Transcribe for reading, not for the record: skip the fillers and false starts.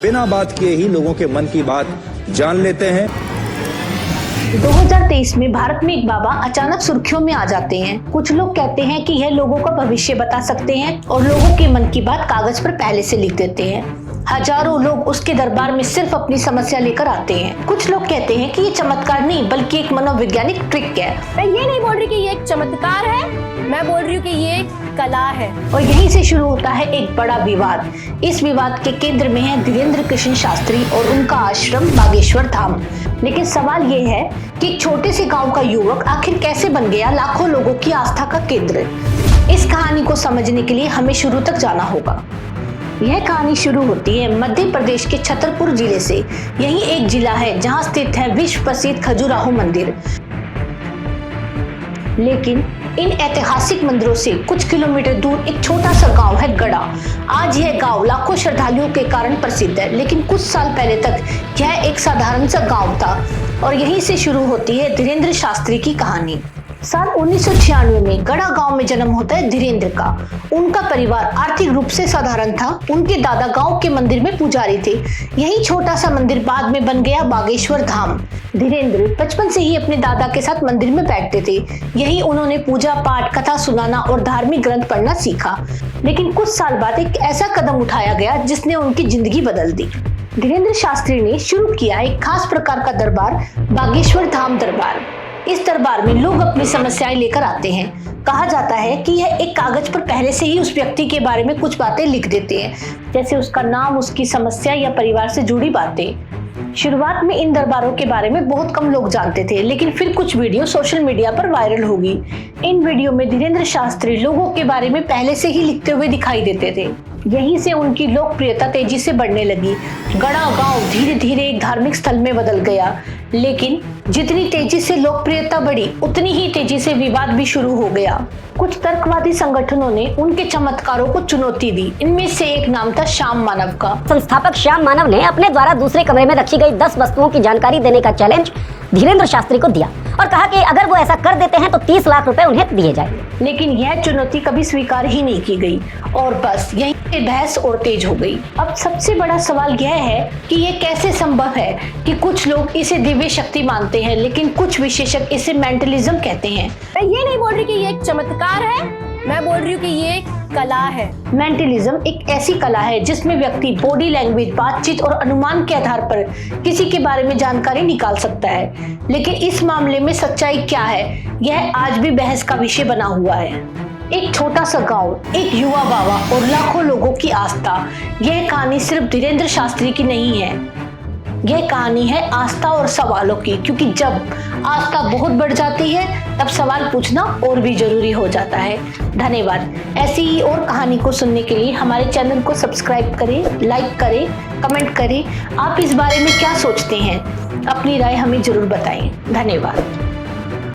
बिना बात किए ही लोगों के मन की बात जान लेते हैं। 2023 में भारत में एक बाबा अचानक सुर्खियों में आ जाते हैं। कुछ लोग कहते हैं कि यह लोगों का भविष्य बता सकते हैं और लोगों के मन की बात कागज पर पहले से लिख देते हैं। हजारों लोग उसके दरबार में सिर्फ अपनी समस्या लेकर आते हैं। कुछ लोग कहते हैं कि ये चमत्कार नहीं बल्कि एक मनोवैज्ञानिक ट्रिक है। मैं ये नहीं बोल रही कि ये एक चमत्कार है, मैं बोल रही हूँ कि ये एक कला है। और यहीं से शुरू होता है एक बड़ा विवाद। इस विवाद के केंद्र में है धीरेन्द्र कृष्ण शास्त्री और उनका आश्रम बागेश्वर धाम। लेकिन सवाल ये है कि एक छोटे से गांव का युवक आखिर कैसे बन गया लाखों लोगों की आस्था का केंद्र। इस कहानी को समझने के लिए हमें शुरू तक जाना होगा। यह कहानी शुरू होती है मध्य प्रदेश के छतरपुर जिले से। यही एक जिला है जहां स्थित है विश्व प्रसिद्ध खजुराहो मंदिर। लेकिन इन ऐतिहासिक मंदिरों से कुछ किलोमीटर दूर एक छोटा सा गांव है गड़ा। आज यह गांव लाखों श्रद्धालुओं के कारण प्रसिद्ध है, लेकिन कुछ साल पहले तक यह एक साधारण सा गांव था। और यहीं से शुरू होती है धीरेन्द्र शास्त्री की कहानी। साल 1996 में गड़ा गांव में जन्म होता है धीरेन्द्र का। उनका परिवार आर्थिक रूप से साधारण था। उनके दादा गांव के मंदिर में पुजारी थे। यही छोटा सा मंदिर बाद में बन गया बागेश्वर धाम। धीरेन्द्र बचपन से ही अपने दादा के साथ मंदिर में बैठते थे। यही उन्होंने पूजा पाठ, कथा सुनाना और धार्मिक ग्रंथ पढ़ना सीखा। लेकिन कुछ साल बाद एक ऐसा कदम उठाया गया जिसने उनकी जिंदगी बदल दी। धीरेन्द्र शास्त्री ने शुरू किया एक खास प्रकार का दरबार, बागेश्वर धाम दरबार। इस दरबार में लोग अपनी समस्याएं लेकर आते हैं। कहा जाता है कि यह एक कागज पर पहले से ही उस व्यक्ति के बारे में कुछ बातें लिख देते हैं, जैसे उसका नाम, उसकी समस्या या परिवार से जुड़ी बातें। शुरुआत में इन दरबारों के बारे में बहुत कम लोग जानते थे, लेकिन फिर कुछ वीडियो सोशल मीडिया पर वायरल होगी। इन वीडियो में धीरेन्द्र शास्त्री लोगों के बारे में पहले से ही लिखते हुए दिखाई देते थे। यहीं से उनकी लोकप्रियता तेजी से बढ़ने लगी। गड़ा गांव धीरे धीरे एक धार्मिक स्थल में बदल गया। लेकिन जितनी तेजी से लोकप्रियता बढ़ी, उतनी ही तेजी से विवाद भी शुरू हो गया। कुछ तर्कवादी संगठनों ने उनके चमत्कारों को चुनौती दी। इनमें से एक नाम था श्याम मानव का। संस्थापक श्याम मानव ने अपने द्वारा दूसरे कमरे में रखी गई 10 वस्तुओं की जानकारी देने का चैलेंज धीरेन्द्र शास्त्री को दिया और कहा कि अगर वो ऐसा कर देते हैं तो 30 लाख रुपए उन्हें दिए जाएंगे। लेकिन यह चुनौती कभी स्वीकार ही नहीं की गई और बस यहीं से बहस और तेज हो गई। अब सबसे बड़ा सवाल यह है कि यह कैसे संभव है कि कुछ लोग इसे दिव्य शक्ति मानते हैं, लेकिन कुछ विशेषज्ञ इसे मेंटलिज्म कहते हैं। मैं ये नहीं बोल रही कि ये एक चमत्कार है, मैं बोल रही हूँ कि ये एक कला है। मेंटलिज्म एक ऐसी कला है जिसमें व्यक्ति बॉडी लैंग्वेज, बातचीत और अनुमान के आधार पर किसी के बारे में जानकारी निकाल सकता है। लेकिन इस मामले में सच्चाई क्या है, यह आज भी बहस का विषय बना हुआ है। एक छोटा सा गांव, एक युवा बाबा और लाखों लोगों की आस्था। यह कहानी सिर्फ धीरेन्द्र शास्त्री की नहीं है, यह कहानी है आस्था और सवालों की। क्योंकि जब आस्था बहुत बढ़ जाती है तब सवाल पूछना और भी जरूरी हो जाता है। धन्यवाद। ऐसी ही और कहानी को सुनने के लिए हमारे चैनल को सब्सक्राइब करें, लाइक करें, कमेंट करें। आप इस बारे में क्या सोचते हैं, अपनी राय हमें जरूर बताएं। धन्यवाद।